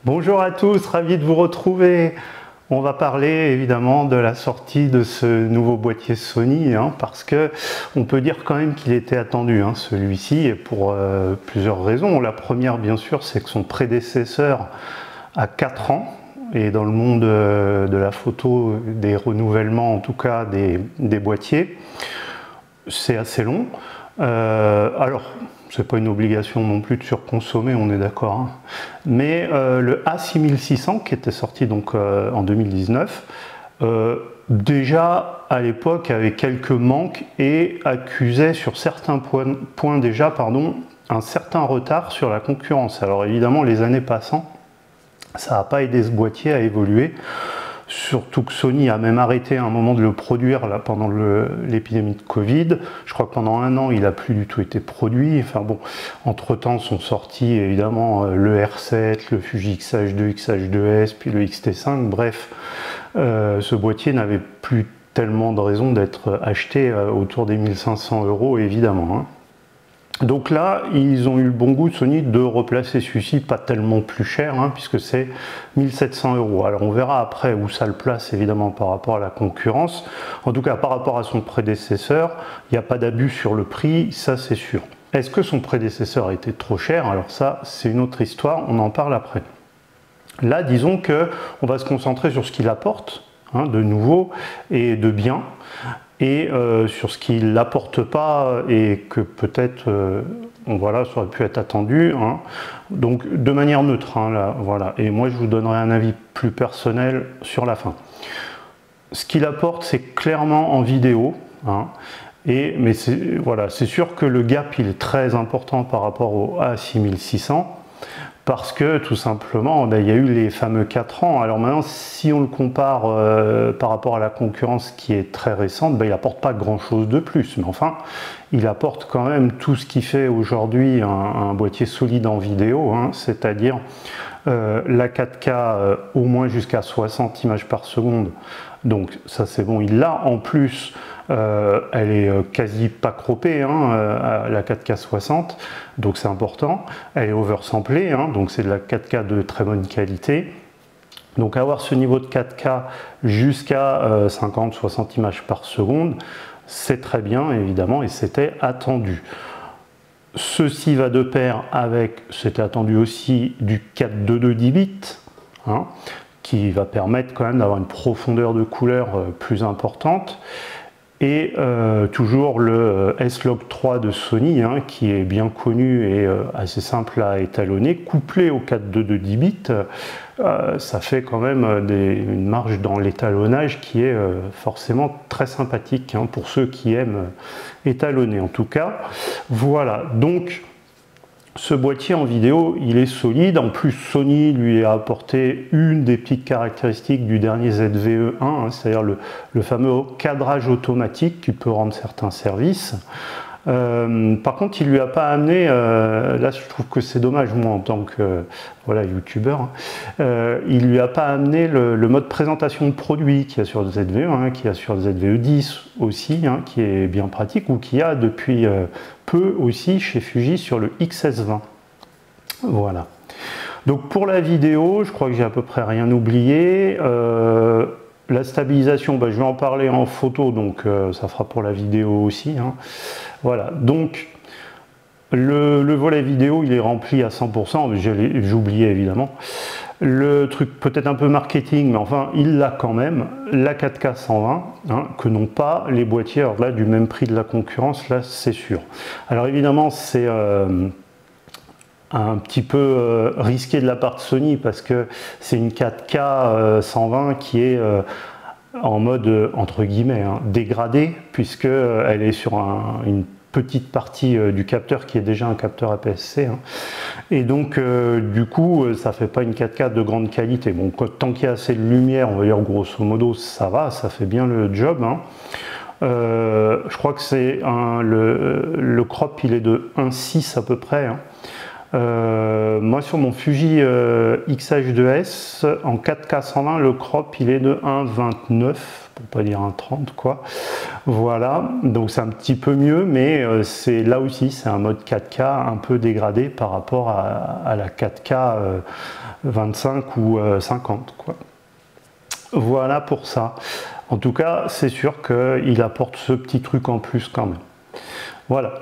Bonjour à tous, ravi de vous retrouver. On va parler évidemment de la sortie de ce nouveau boîtier Sony, parce que on peut dire quand même qu'il était attendu, celui-ci, et pour plusieurs raisons. La première, bien sûr, c'est que son prédécesseur a 4 ans, et dans le monde de la photo, des renouvellements, en tout cas des boîtiers, c'est assez long. Alors, c'est pas une obligation non plus de surconsommer, on est d'accord. Mais le A6600 qui était sorti donc en 2019, déjà à l'époque avait quelques manques et accusait sur certains points déjà un certain retard sur la concurrence. Alors évidemment, les années passant, ça n'a pas aidé ce boîtier à évoluer. Surtout que Sony a même arrêté à un moment de le produire là, pendant l'épidémie de Covid. Je crois que pendant 1 an, il n'a plus du tout été produit. Enfin bon, entre-temps sont sortis évidemment le R7, le Fuji X-H2, X-H2S, puis le X-T5. Bref, ce boîtier n'avait plus tellement de raison d'être acheté autour des 1500 € évidemment. Donc là, ils ont eu le bon goût de Sony de replacer celui-ci pas tellement plus cher, puisque c'est 1700 €. Alors on verra après où ça le place évidemment par rapport à la concurrence. En tout cas, par rapport à son prédécesseur, il n'y a pas d'abus sur le prix, ça c'est sûr. Est-ce que son prédécesseur était trop cher? Alors ça, c'est une autre histoire, on en parle après. Là, disons qu'on va se concentrer sur ce qu'il apporte, de nouveau et de bien. Et sur ce qu'il n'apporte pas et que peut-être voilà, ça aurait pu être attendu. Donc de manière neutre, là, voilà. Et moi je vous donnerai un avis plus personnel sur la fin. Ce qu'il apporte, c'est clairement en vidéo. Mais voilà, c'est sûr que le gap il est très important par rapport au A6600. Parce que tout simplement, il y a eu les fameux 4 ans. Alors maintenant, si on le compare par rapport à la concurrence qui est très récente, il n'apporte pas grand-chose de plus. Mais enfin, il apporte quand même tout ce qui fait aujourd'hui un boîtier solide en vidéo, c'est-à-dire la 4K au moins jusqu'à 60 images par seconde. Donc ça c'est bon, il l'a. En plus, elle est quasi pas croppée, la 4K 60, donc c'est important. Elle est oversamplée, donc c'est de la 4K de très bonne qualité. Donc avoir ce niveau de 4K jusqu'à 50-60 images par seconde, c'est très bien évidemment et c'était attendu. Ceci va de pair avec, c'était attendu aussi, du 422 10 bits, qui va permettre quand même d'avoir une profondeur de couleur plus importante. Et toujours le S-Log 3 de Sony, qui est bien connu et assez simple à étalonner, couplé au 422 10 bits, ça fait quand même une marge dans l'étalonnage qui est forcément très sympathique pour ceux qui aiment étalonner en tout cas. Voilà, donc ce boîtier en vidéo, il est solide. En plus, Sony lui a apporté une des petites caractéristiques du dernier ZVE1, c'est-à-dire le fameux cadrage automatique qui peut rendre certains services. Par contre, il lui a pas amené, là je trouve que c'est dommage, moi en tant que youtubeur, il lui a pas amené le mode présentation de produit qu'il y a sur le ZVE1, qu'il y a sur le ZVE10 aussi, qui est bien pratique, ou qu'il y a depuis peu aussi chez Fuji sur le XS20. Voilà. Donc pour la vidéo, je crois que j'ai à peu près rien oublié. La stabilisation, je vais en parler en photo, donc ça fera pour la vidéo aussi. Voilà, donc le volet vidéo, il est rempli à 100%, j'ai oublié évidemment. Le truc peut-être un peu marketing, mais enfin, il l'a quand même, la 4K 120, que n'ont pas les boîtiers, alors là, du même prix de la concurrence, là, c'est sûr. Alors évidemment, c'est un petit peu risqué de la part de Sony, parce que c'est une 4K 120 qui est en mode, entre guillemets, dégradé, puisqu'elle est sur une petite partie du capteur qui est déjà un capteur APS-C. Et donc, du coup, ça fait pas une 4K de grande qualité. Bon, tant qu'il y a assez de lumière, on va dire grosso modo, ça va, ça fait bien le job. Je crois que c'est le crop, il est de 1.6 à peu près. Moi sur mon Fuji X-H2S en 4K 120, le crop il est de 1.29 pour pas dire 1.30 quoi. Voilà, donc c'est un petit peu mieux, mais c'est là aussi c'est un mode 4K un peu dégradé par rapport à la 4K 25 ou 50, quoi. Voilà pour ça. En tout cas, c'est sûr qu'il apporte ce petit truc en plus quand même. Voilà.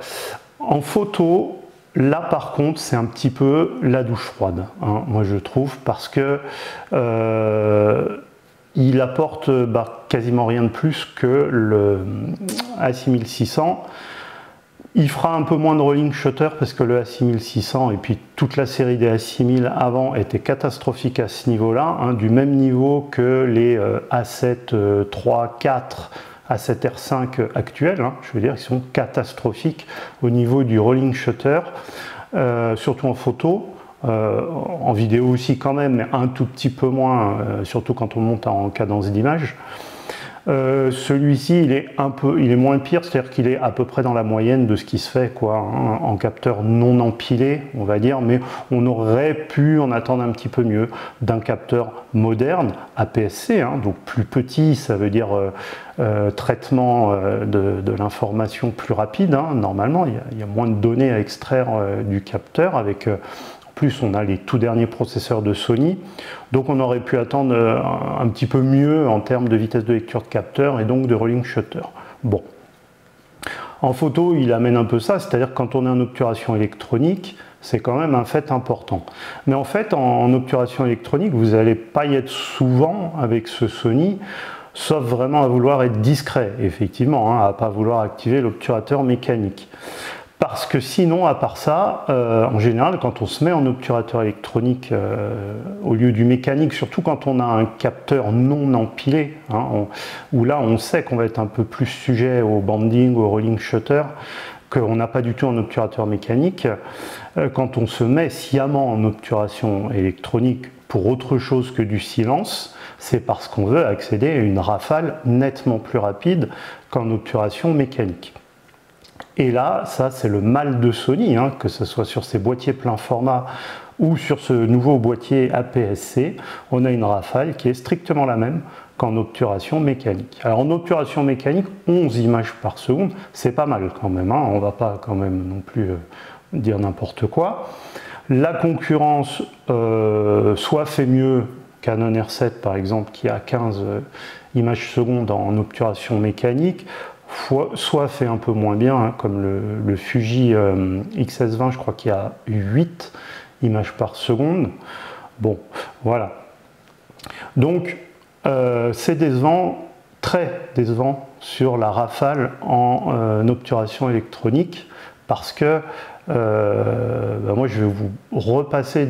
En photo, là par contre, c'est un petit peu la douche froide, hein, moi je trouve, parce que il apporte quasiment rien de plus que le A6600. Il fera un peu moins de rolling shutter parce que le A6600 et puis toute la série des A6000 avant étaient catastrophiques à ce niveau-là, hein, du même niveau que les A7 III, 4, A7R5 actuels, hein, je veux dire, ils sont catastrophiques au niveau du rolling shutter, surtout en photo. En vidéo aussi quand même, mais un tout petit peu moins, surtout quand on monte en cadence d'image. Celui-ci, il est moins pire, c'est-à-dire qu'il est à peu près dans la moyenne de ce qui se fait, quoi, hein, en capteur non empilé, on va dire, mais on aurait pu en attendre un petit peu mieux d'un capteur moderne, APS-C, hein, donc plus petit, ça veut dire traitement de l'information plus rapide, hein, normalement, il y a moins de données à extraire du capteur avec... plus on a les tout derniers processeurs de Sony, donc on aurait pu attendre un petit peu mieux en termes de vitesse de lecture de capteur et donc de rolling shutter. Bon, en photo il amène un peu ça, c'est-à-dire que quand on est en obturation électronique, c'est quand même un fait important. Mais en fait en obturation électronique, vous n'allez pas y être souvent avec ce Sony, sauf vraiment à vouloir être discret, effectivement, hein, à ne pas vouloir activer l'obturateur mécanique. Parce que sinon, à part ça, en général, quand on se met en obturateur électronique au lieu du mécanique, surtout quand on a un capteur non empilé, hein, où là on sait qu'on va être un peu plus sujet au banding, au rolling shutter, qu'on n'a pas du tout en obturateur mécanique, quand on se met sciemment en obturation électronique pour autre chose que du silence, c'est parce qu'on veut accéder à une rafale nettement plus rapide qu'en obturation mécanique. Et là, ça c'est le mal de Sony, hein, que ce soit sur ces boîtiers plein format ou sur ce nouveau boîtier APS-C, on a une rafale qui est strictement la même qu'en obturation mécanique. Alors en obturation mécanique, 11 images par seconde, c'est pas mal quand même, hein, on va pas quand même non plus dire n'importe quoi. La concurrence soit fait mieux, Canon R7 par exemple qui a 15 images secondes en obturation mécanique, soit fait un peu moins bien, hein, comme le Fuji XS20, je crois qu'il y a 8 images par seconde. Bon, voilà. Donc, c'est décevant, très décevant sur la rafale en obturation électronique, parce que moi, je vais vous repasser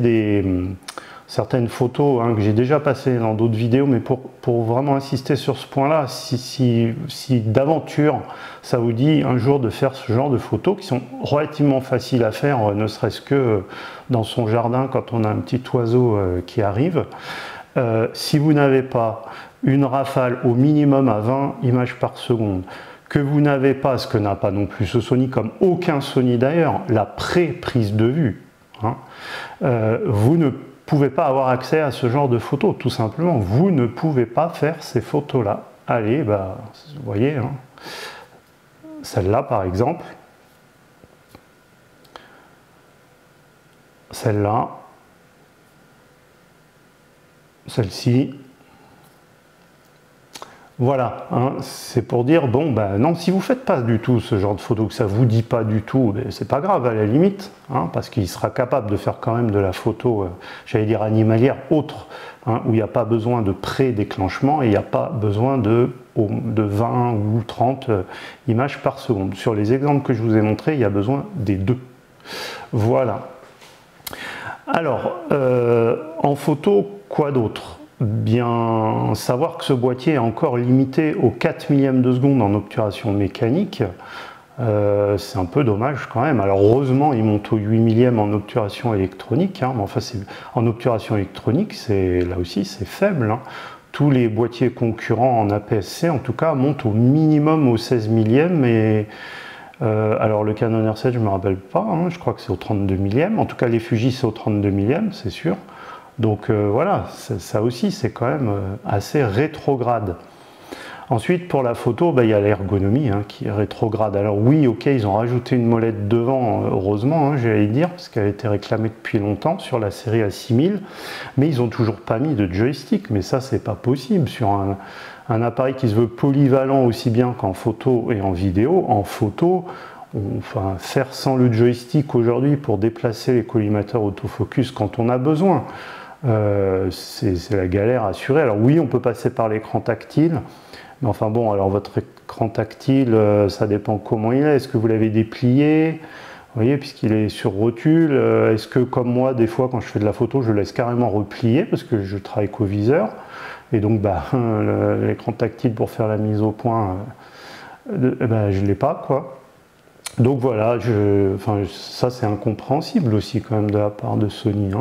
certaines photos, hein, que j'ai déjà passées dans d'autres vidéos, mais pour vraiment insister sur ce point-là, si d'aventure ça vous dit un jour de faire ce genre de photos qui sont relativement faciles à faire, ne serait-ce que dans son jardin quand on a un petit oiseau qui arrive, si vous n'avez pas une rafale au minimum à 20 images par seconde, que vous n'avez pas, ce que n'a pas non plus ce Sony, comme aucun Sony d'ailleurs, la pré-prise de vue, hein, vous ne pouvez pas avoir accès à ce genre de photos, tout simplement. Vous ne pouvez pas faire ces photos-là. Allez, vous voyez, hein, celle-là par exemple, celle-là, celle-ci. Voilà, hein, c'est pour dire, bon, non, si vous ne faites pas du tout ce genre de photo, que ça ne vous dit pas du tout, c'est pas grave à la limite, hein, parce qu'il sera capable de faire quand même de la photo, j'allais dire animalière, autre, hein, où il n'y a pas besoin de pré-déclenchement et il n'y a pas besoin de 20 ou 30 images par seconde. Sur les exemples que je vous ai montrés, il y a besoin des deux. Voilà. Alors, en photo, quoi d'autre ? Bien savoir que ce boîtier est encore limité aux 4 millièmes de seconde en obturation mécanique, c'est un peu dommage quand même. Alors heureusement il monte aux 8 millièmes en obturation électronique, hein, mais enfin en obturation électronique là aussi c'est faible, hein. Tous les boîtiers concurrents en APS-C en tout cas montent au minimum aux 16 millièmes et alors le Canon R7 je ne me rappelle pas, hein, je crois que c'est au 32 millièmes, en tout cas les Fuji c'est au 32 millièmes c'est sûr. Donc voilà, ça aussi c'est quand même assez rétrograde. Ensuite, pour la photo, il y a l'ergonomie qui est rétrograde. Alors oui, ok, ils ont rajouté une molette devant, heureusement, j'allais dire, parce qu'elle a été réclamée depuis longtemps sur la série A6000, mais ils n'ont toujours pas mis de joystick, mais ça, c'est pas possible sur un appareil qui se veut polyvalent aussi bien qu'en photo et en vidéo. En photo, enfin, faire sans le joystick aujourd'hui pour déplacer les collimateurs autofocus quand on a besoin, c'est la galère assurée. Alors oui, on peut passer par l'écran tactile, mais enfin bon, alors votre écran tactile, ça dépend comment il est. Est-ce que vous l'avez déplié? Vous voyez, puisqu'il est sur rotule, est-ce que comme moi, des fois, quand je fais de la photo, je laisse carrément replier parce que je travaille qu'au viseur, et donc l'écran tactile pour faire la mise au point, je ne l'ai pas, quoi. Donc voilà, ça c'est incompréhensible aussi quand même de la part de Sony.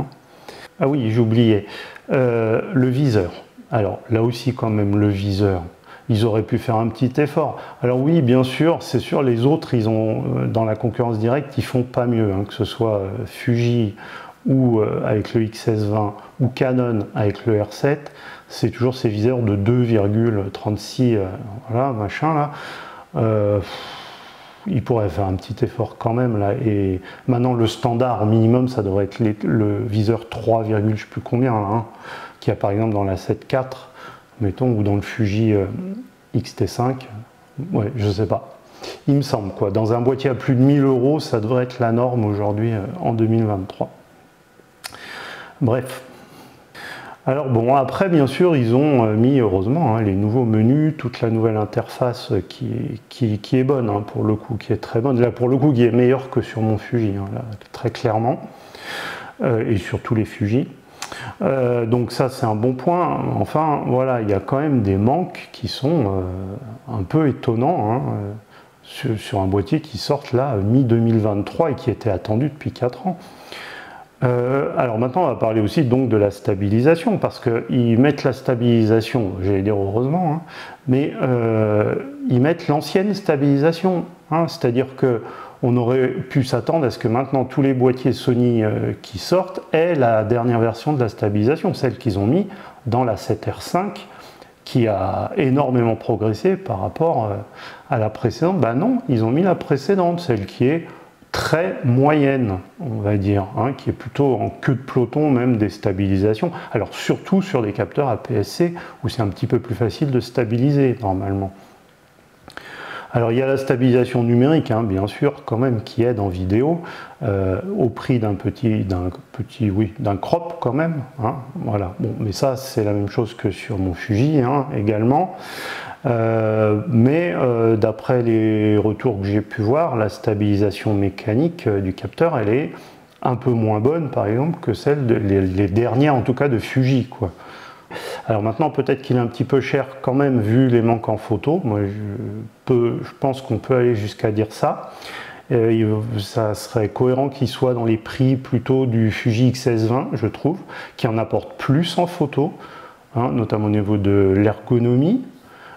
Ah oui, j'oubliais, le viseur. Alors là aussi quand même le viseur, ils auraient pu faire un petit effort. Alors oui, bien sûr, c'est sûr, les autres, ils ont dans la concurrence directe, ils font pas mieux, que ce soit Fuji ou avec le XS20 ou Canon avec le R7, c'est toujours ces viseurs de 2,36, voilà, machin là. Il pourrait faire un petit effort quand même là, et maintenant le standard minimum ça devrait être le viseur 3, je sais plus combien là, qu'il y a par exemple dans la 7 IV, mettons, ou dans le Fuji X-T5, ouais, je sais pas, il me semble quoi, dans un boîtier à plus de 1000 €, ça devrait être la norme aujourd'hui en 2023. Bref. Alors bon, après bien sûr ils ont mis heureusement les nouveaux menus, toute la nouvelle interface qui est bonne pour le coup, qui est très bonne, là pour le coup qui est meilleure que sur mon Fuji, là, très clairement, et sur tous les Fuji. Donc ça c'est un bon point. Enfin voilà, il y a quand même des manques qui sont un peu étonnants sur un boîtier qui sort là mi-2023 et qui était attendu depuis 4 ans. Alors maintenant on va parler aussi donc de la stabilisation, parce qu'ils mettent la stabilisation, j'allais dire heureusement, mais ils mettent l'ancienne stabilisation, c'est-à-dire que on aurait pu s'attendre à ce que maintenant tous les boîtiers Sony qui sortent aient la dernière version de la stabilisation, celle qu'ils ont mis dans la 7R5, qui a énormément progressé par rapport à la précédente. Ben non, ils ont mis la précédente, celle qui est très moyenne, on va dire, qui est plutôt en queue de peloton même des stabilisations. Alors surtout sur des capteurs APS-C où c'est un petit peu plus facile de stabiliser normalement. Alors il y a la stabilisation numérique, bien sûr, quand même, qui aide en vidéo, au prix d'un crop quand même. Voilà. Bon, mais ça c'est la même chose que sur mon Fuji également. Mais d'après les retours que j'ai pu voir, la stabilisation mécanique du capteur, elle est un peu moins bonne par exemple que celle les dernières en tout cas de Fuji, quoi. Alors maintenant peut-être qu'il est un petit peu cher quand même vu les manques en photo. Moi je pense qu'on peut aller jusqu'à dire ça. Ça serait cohérent qu'il soit dans les prix plutôt du Fuji X-S20, je trouve, qui en apporte plus en photo, notamment au niveau de l'ergonomie,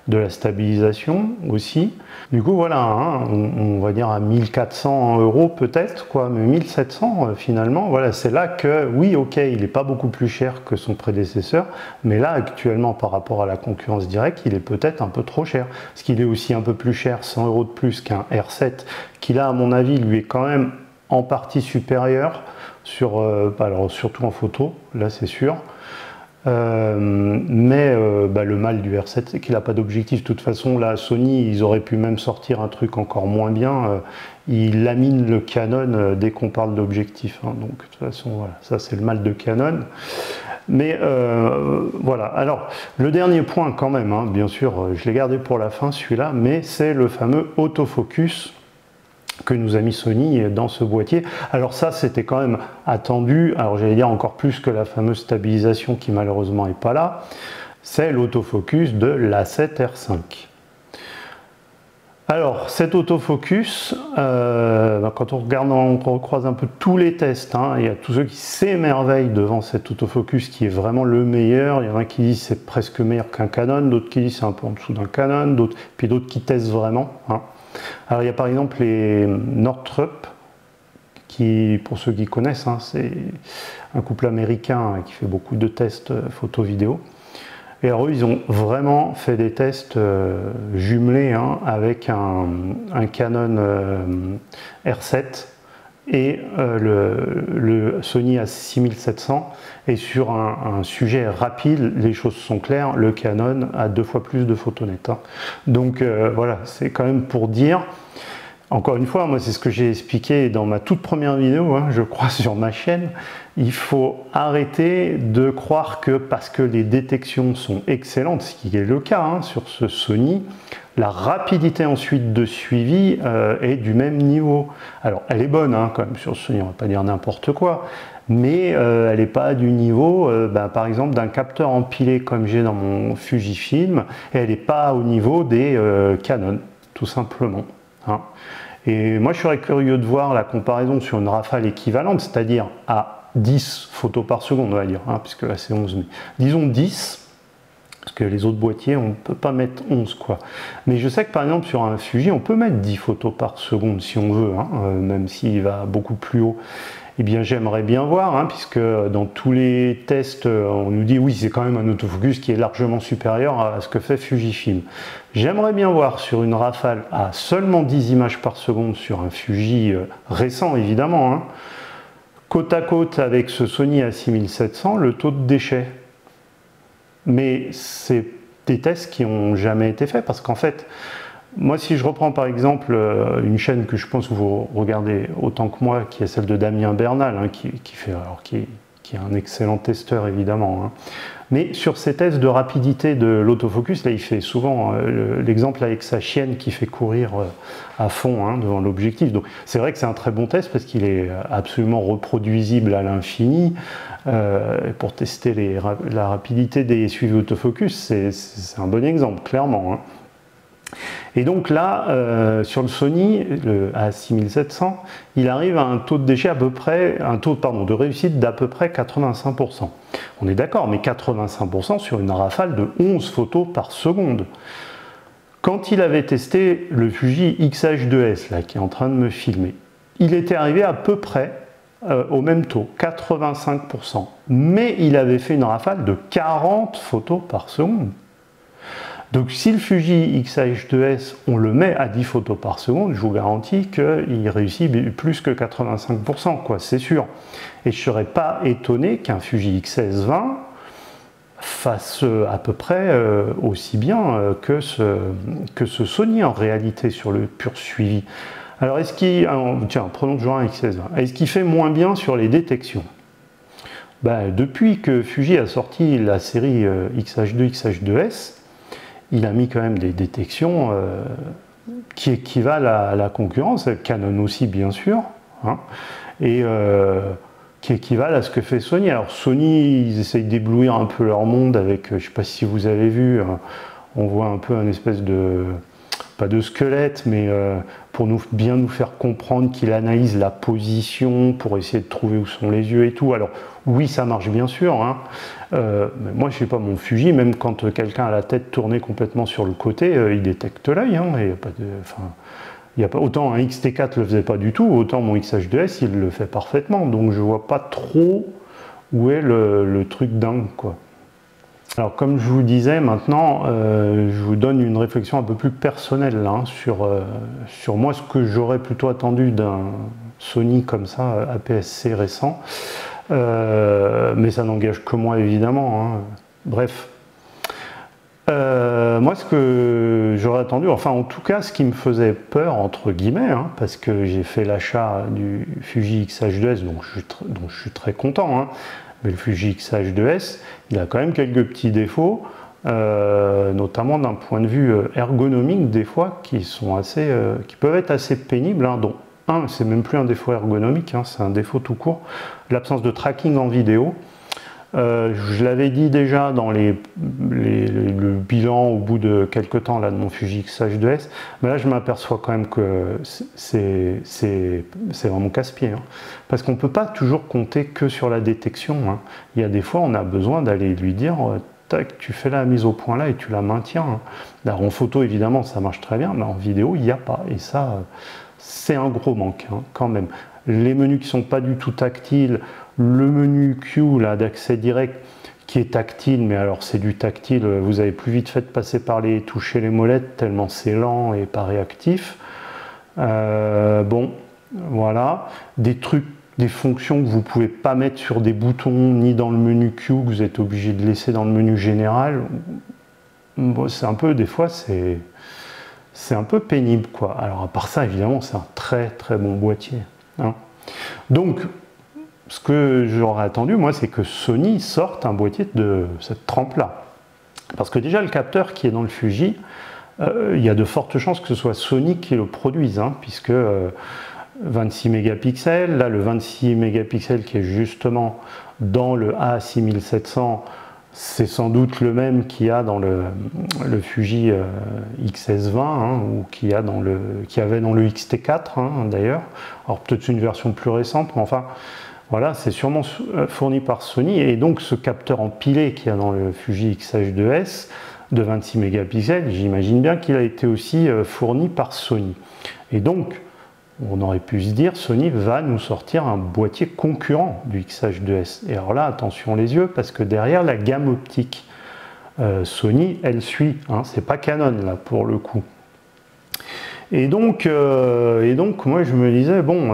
de la stabilisation aussi. Du coup voilà, on va dire à 1400 € peut-être, quoi, mais 1700 finalement, voilà, c'est là que oui, ok, il n'est pas beaucoup plus cher que son prédécesseur, mais là actuellement par rapport à la concurrence directe, il est peut-être un peu trop cher, parce qu'il est aussi un peu plus cher, 100 € de plus qu'un R7, qui là à mon avis lui est quand même en partie supérieur, alors surtout en photo, là c'est sûr. Mais le mal du R7 c'est qu'il n'a pas d'objectif. De toute façon là Sony ils auraient pu même sortir un truc encore moins bien, ils laminent le Canon dès qu'on parle d'objectif, donc de toute façon voilà, ça c'est le mal de Canon. Mais voilà, alors le dernier point quand même, bien sûr je l'ai gardé pour la fin celui-là, mais c'est le fameux autofocus que nous a mis Sony dans ce boîtier. Alors ça c'était quand même attendu, alors j'allais dire encore plus que la fameuse stabilisation qui malheureusement n'est pas là, c'est l'autofocus de l'A7R5. Alors cet autofocus, quand on regarde, on recroise un peu tous les tests, il y a tous ceux qui s'émerveillent devant cet autofocus qui est vraiment le meilleur. Il y en a qui disent c'est presque meilleur qu'un Canon, d'autres qui disent c'est un peu en dessous d'un Canon, puis d'autres qui testent vraiment. Alors il y a par exemple les Northrop, qui, pour ceux qui connaissent, c'est un couple américain qui fait beaucoup de tests photo-vidéo. Et alors eux, ils ont vraiment fait des tests jumelés hein, avec un Canon R7 et le Sony A6700. Et sur un sujet rapide, les choses sont claires, le Canon a 2 fois plus de photos nettes. Hein. Donc voilà, c'est quand même pour dire. Encore une fois, moi c'est ce que j'ai expliqué dans ma toute première vidéo, hein, je crois sur ma chaîne, il faut arrêter de croire que parce que les détections sont excellentes, ce qui est le cas hein, sur ce Sony, la rapidité ensuite de suivi est du même niveau. Alors elle est bonne hein, quand même sur ce Sony, on ne va pas dire n'importe quoi, mais elle n'est pas du niveau par exemple d'un capteur empilé comme j'ai dans mon Fujifilm, et elle n'est pas au niveau des Canon, tout simplement. Hein. Et moi je serais curieux de voir la comparaison sur une rafale équivalente, c'est-à-dire à 10 photos par seconde, on va dire, hein, puisque là c'est 11, mais disons 10, parce que les autres boîtiers on ne peut pas mettre 11 quoi. Mais je sais que par exemple sur un Fuji on peut mettre 10 photos par seconde si on veut, hein, même s'il va beaucoup plus haut. Eh bien j'aimerais bien voir, hein, puisque dans tous les tests, on nous dit oui c'est quand même un autofocus qui est largement supérieur à ce que fait Fujifilm. J'aimerais bien voir sur une rafale à seulement 10 images par seconde sur un Fuji récent évidemment, hein, côte à côte avec ce Sony A6700, le taux de déchets. Mais c'est des tests qui n'ont jamais été faits, parce qu'en fait, moi, si je reprends par exemple une chaîne que je pense que vous regardez autant que moi, qui est celle de Damien Bernal, hein, qui est un excellent testeur évidemment, hein. Mais sur ces tests de rapidité de l'autofocus, là il fait souvent l'exemple avec sa chienne qui fait courir à fond hein, devant l'objectif. Donc c'est vrai que c'est un très bon test parce qu'il est absolument reproduisible à l'infini. Pour tester la rapidité des suivis autofocus, c'est un bon exemple, clairement. Hein. Et donc là, sur le Sony, le A6700, il arrive à un taux de déchet à peu près, de réussite d'à peu près 85%. On est d'accord, mais 85% sur une rafale de 11 photos par seconde. Quand il avait testé le Fuji X-H2S, là, qui est en train de me filmer, il était arrivé à peu près au même taux, 85%. Mais il avait fait une rafale de 40 photos par seconde. Donc si le Fuji X-H2S, on le met à 10 photos par seconde, je vous garantis qu'il réussit plus que 85%, quoi, c'est sûr. Et je ne serais pas étonné qu'un Fuji X-S20 fasse à peu près aussi bien que ce Sony en réalité sur le pur suivi. Alors est-ce qu'il... Tiens, prenons toujours un X-S20. Est-ce qu'il fait moins bien sur les détections? Depuis que Fuji a sorti la série X-H2, X-H2S, il a mis quand même des détections qui équivalent à la concurrence, Canon aussi bien sûr, hein, et qui équivalent à ce que fait Sony. Alors Sony, ils essayent d'éblouir un peu leur monde avec, je ne sais pas si vous avez vu, on voit un peu un espèce de, pas de squelette, mais pour bien nous faire comprendre qu'il analyse la position pour essayer de trouver où sont les yeux et tout. Alors oui, ça marche bien sûr, hein. Mais moi je sais pas, mon Fuji, même quand quelqu'un a la tête tournée complètement sur le côté, il détecte l'œil, hein, et il y a pas, autant un X-T4 le faisait pas du tout, autant mon X-H2S il le fait parfaitement, donc je vois pas trop où est le truc dingue quoi. Alors comme je vous disais, maintenant je vous donne une réflexion un peu plus personnelle là, hein, sur moi, ce que j'aurais plutôt attendu d'un Sony comme ça, APS-C récent. Mais ça n'engage que moi évidemment, hein. Bref, moi ce que j'aurais attendu, enfin en tout cas ce qui me faisait peur entre guillemets, hein, parce que j'ai fait l'achat du Fuji X-H2S dont je suis très content, hein, mais le Fuji X-H2S il a quand même quelques petits défauts, notamment d'un point de vue ergonomique des fois qui peuvent être assez pénibles, hein, dont c'est même plus un défaut ergonomique, hein, c'est un défaut tout court, l'absence de tracking en vidéo. Je l'avais dit déjà dans le bilan au bout de quelques temps là, de mon Fuji X-H2S, mais là je m'aperçois quand même que c'est vraiment casse-pied, hein, parce qu'on ne peut pas toujours compter que sur la détection, hein. Il y a des fois on a besoin d'aller lui dire tac, tu fais la mise au point là et tu la maintiens, hein. Alors, en photo évidemment ça marche très bien, mais en vidéo il n'y a pas, et ça c'est un gros manque, hein, quand même. Les menus qui ne sont pas du tout tactiles, le menu Q d'accès direct qui est tactile, mais alors c'est du tactile, vous avez plus vite fait de passer par les toucher les molettes tellement c'est lent et pas réactif. Bon, voilà, des trucs, des fonctions que vous ne pouvez pas mettre sur des boutons ni dans le menu Q, que vous êtes obligé de laisser dans le menu général. Bon, c'est un peu, des fois, c'est un peu pénible, quoi. Alors à part ça, évidemment, c'est un très très bon boîtier, hein. Donc, ce que j'aurais attendu, moi, c'est que Sony sorte un boîtier de cette trempe-là. Parce que déjà, le capteur qui est dans le Fuji, il y a de fortes chances que ce soit Sony qui le produise, hein, puisque 26 mégapixels, là, le 26 mégapixels qui est justement dans le A6700, c'est sans doute le même qu'il y a dans le Fuji XS20, hein, ou qu'il y avait dans le XT4, hein, d'ailleurs. Alors peut-être une version plus récente, mais enfin, voilà, c'est sûrement fourni par Sony. Et donc ce capteur empilé qu'il y a dans le Fuji X-H2S de 26 mégapixels, j'imagine bien qu'il a été aussi fourni par Sony. Et donc, on aurait pu se dire, Sony va nous sortir un boîtier concurrent du X-H2S. Et alors là, attention les yeux, parce que derrière la gamme optique, Sony, elle suit, hein, c'est pas Canon là pour le coup. Et donc moi je me disais, bon,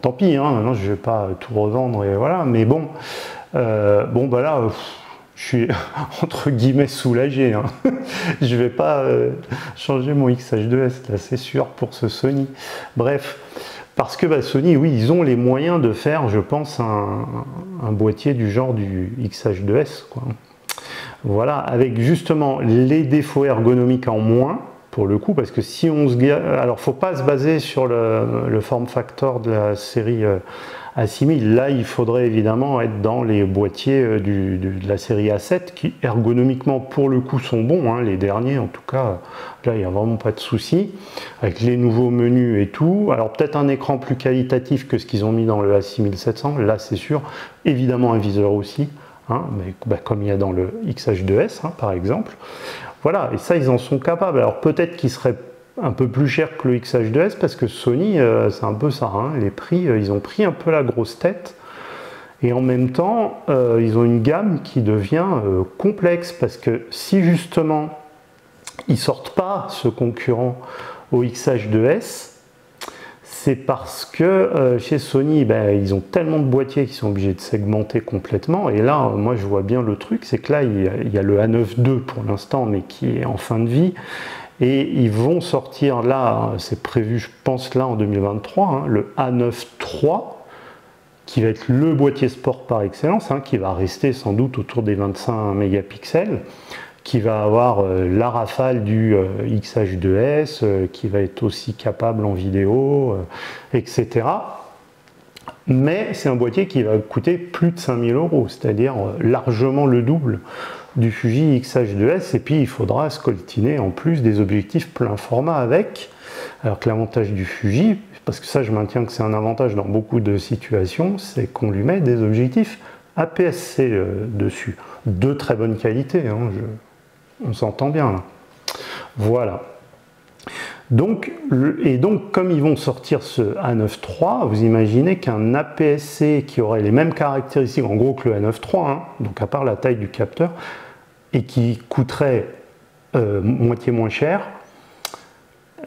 tant pis, hein, maintenant je vais pas tout revendre, et voilà, mais bon, bah là, je suis entre guillemets soulagé, hein. Je vais pas changer mon X-H2S, là c'est sûr, pour ce Sony. Bref, parce que bah, Sony, oui, ils ont les moyens de faire, je pense, un boîtier du genre du X-H2S, quoi. Voilà, avec justement les défauts ergonomiques en moins, pour le coup, parce que si on se... Alors, faut pas se baser sur le form factor de la série A6000. Là, il faudrait évidemment être dans les boîtiers de la série A7, qui ergonomiquement, pour le coup, sont bons, hein, les derniers, en tout cas, là, il n'y a vraiment pas de souci, avec les nouveaux menus et tout. Alors, peut-être un écran plus qualitatif que ce qu'ils ont mis dans le A6700, là, c'est sûr. Évidemment, un viseur aussi, hein, mais bah, comme il y a dans le X-H2S, hein, par exemple. Voilà, et ça, ils en sont capables. Alors peut-être qu'ils seraient un peu plus chers que le X-H2S, parce que Sony, c'est un peu ça, hein, les prix, ils ont pris un peu la grosse tête, et en même temps, ils ont une gamme qui devient complexe, parce que si justement, ils sortent pas ce concurrent au X-H2S, c'est parce que chez Sony, ben, ils ont tellement de boîtiers qu'ils sont obligés de segmenter complètement. Et là, moi, je vois bien le truc, c'est que là, il y a le A9 II pour l'instant, mais qui est en fin de vie. Et ils vont sortir là, c'est prévu, je pense, là en 2023, hein, le A9 III, qui va être le boîtier sport par excellence, hein, qui va rester sans doute autour des 25 mégapixels, qui va avoir la rafale du X-H2S, qui va être aussi capable en vidéo, etc. Mais c'est un boîtier qui va coûter plus de 5000 €, c'est-à-dire largement le double du Fuji X-H2S, et puis il faudra scoltiner en plus des objectifs plein format avec, alors que l'avantage du Fuji, parce que ça je maintiens que c'est un avantage dans beaucoup de situations, c'est qu'on lui met des objectifs APS-C dessus, de très bonne qualité, hein, on s'entend bien là. Voilà. Donc, comme ils vont sortir ce A9 III, vous imaginez qu'un APS-C qui aurait les mêmes caractéristiques en gros que le A9 III, hein, donc à part la taille du capteur, et qui coûterait moitié moins cher,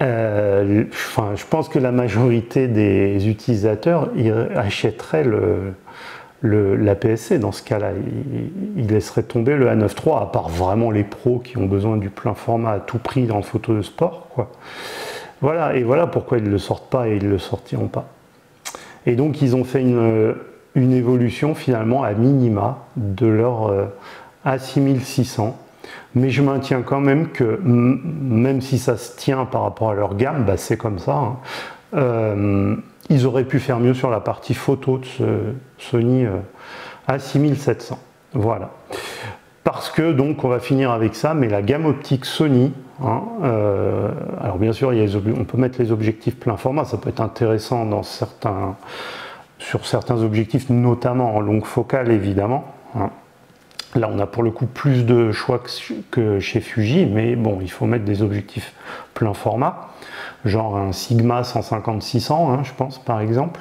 je pense que la majorité des utilisateurs achèteraient l'APS-C dans ce cas-là. Ils laisseraient tomber le A9 III, à part vraiment les pros qui ont besoin du plein format à tout prix en photo de sport, quoi. Voilà, et voilà pourquoi ils ne le sortent pas et ils ne le sortiront pas. Et donc ils ont fait une évolution finalement à minima de leur A6600. Mais je maintiens quand même que, même si ça se tient par rapport à leur gamme, bah c'est comme ça, hein. Ils auraient pu faire mieux sur la partie photo de ce Sony A6700. Voilà. Parce que, donc, on va finir avec ça, mais la gamme optique Sony, hein, alors bien sûr, on peut mettre les objectifs plein format, ça peut être intéressant sur certains objectifs, notamment en longue focale, évidemment, hein. Là, on a pour le coup plus de choix que chez Fuji, mais bon, il faut mettre des objectifs plein format, genre un Sigma 150-600, hein, je pense, par exemple.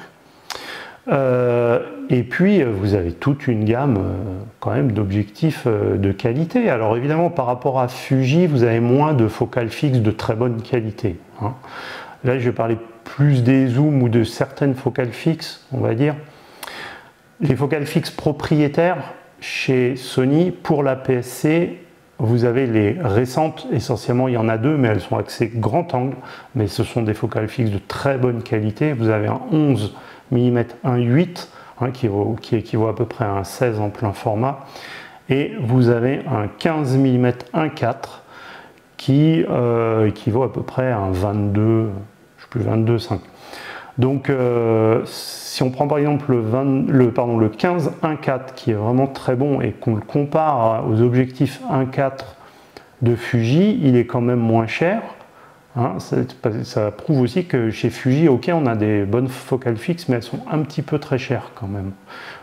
Et puis vous avez toute une gamme quand même d'objectifs de qualité. Alors évidemment par rapport à Fuji, vous avez moins de focales fixes de très bonne qualité, hein. Là je vais parler plus des zooms ou de certaines focales fixes, on va dire. Les focales fixes propriétaires chez Sony, pour la PSC, vous avez les récentes, essentiellement il y en a deux, mais elles sont axées grand angle, mais ce sont des focales fixes de très bonne qualité. Vous avez un 11 mm 1.8, hein, qui équivaut à peu près à un 16 en plein format, et vous avez un 15 mm 1.4 qui équivaut à peu près à un 22, je sais plus, 22,5. Donc si on prend par exemple le 15 1.4 qui est vraiment très bon et qu'on le compare aux objectifs 1.4 de Fuji, il est quand même moins cher, hein. Ça prouve aussi que chez Fuji, ok, on a des bonnes focales fixes, mais elles sont un petit peu très chères quand même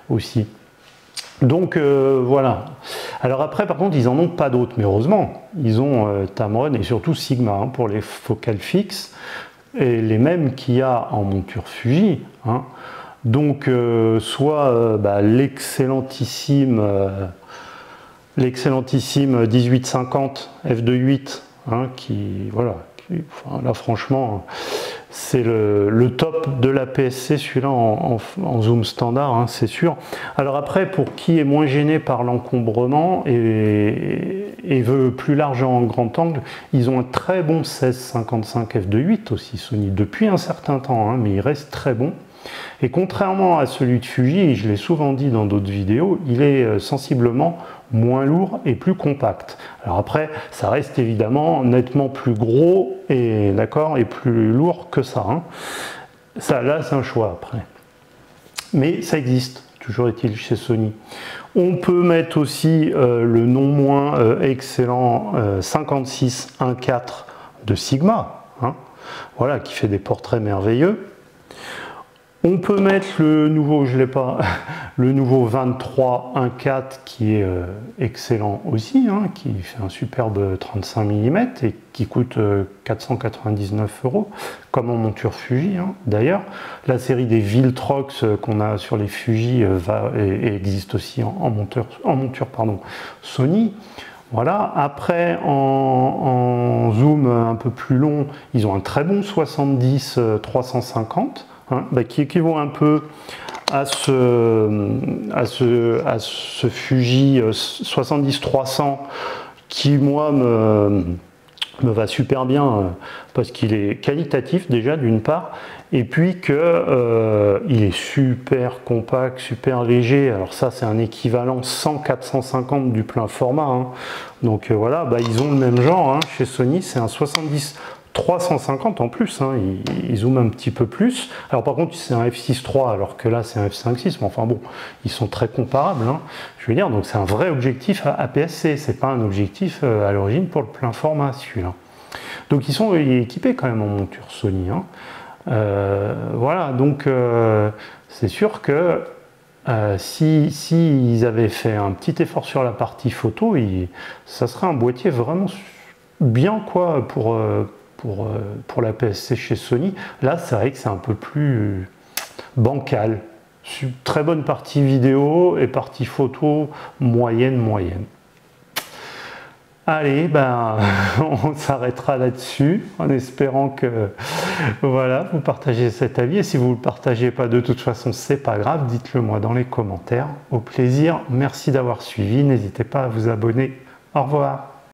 aussi. Donc voilà. Alors après par contre ils en ont pas d'autres, mais heureusement ils ont Tamron et surtout Sigma, hein, pour les focales fixes, et les mêmes qu'il y a en monture Fuji, hein. Donc soit l'excellentissime 1850 f2.8, hein, là franchement c'est le top de la PSC, celui-là en zoom standard, hein, c'est sûr. Alors après, pour qui est moins gêné par l'encombrement et veut plus large en grand angle, ils ont un très bon 16-55 f2.8 aussi, Sony, depuis un certain temps, hein, mais il reste très bon. Et contrairement à celui de Fuji, et je l'ai souvent dit dans d'autres vidéos, il est sensiblement moins lourd et plus compact. Alors après, ça reste évidemment nettement plus gros et plus lourd que ça, hein. Ça, là, c'est un choix après. Mais ça existe, toujours est-il, chez Sony. On peut mettre aussi le non moins excellent 56 1.4 de Sigma, hein, voilà, qui fait des portraits merveilleux. On peut mettre le nouveau, je l'ai pas, le nouveau 23 1.4 qui est excellent aussi, hein, qui fait un superbe 35 mm et qui coûte 499 €, comme en monture Fuji, hein. D'ailleurs, la série des Viltrox qu'on a sur les Fuji existe aussi en monture Sony. Voilà. Après, en zoom un peu plus long, ils ont un très bon 70 350. Hein, qui équivaut un peu à ce Fuji 70-300 qui, moi, me va super bien parce qu'il est qualitatif déjà d'une part, et puis que il est super compact, super léger. Alors ça, c'est un équivalent 100-450 du plein format, hein. Donc voilà, ils ont le même genre, hein, chez Sony, c'est un 70-350 en plus, hein, ils zooment un petit peu plus. Alors par contre c'est un f6.3 alors que là c'est un f5.6, mais enfin bon, ils sont très comparables, hein, je veux dire. Donc c'est un vrai objectif APS-C, c'est pas un objectif à l'origine pour le plein format celui-là. Donc ils sont équipés quand même en monture Sony, hein. Voilà, donc c'est sûr que si ils avaient fait un petit effort sur la partie photo, ça serait un boîtier vraiment bien, quoi, pour la PSC chez Sony. Là, c'est vrai que c'est un peu plus bancal. Très bonne partie vidéo et partie photo moyenne. Allez, on s'arrêtera là-dessus en espérant que voilà, vous partagez cet avis. Et si vous ne le partagez pas, de toute façon, c'est pas grave, dites-le moi dans les commentaires. Au plaisir, merci d'avoir suivi. N'hésitez pas à vous abonner. Au revoir.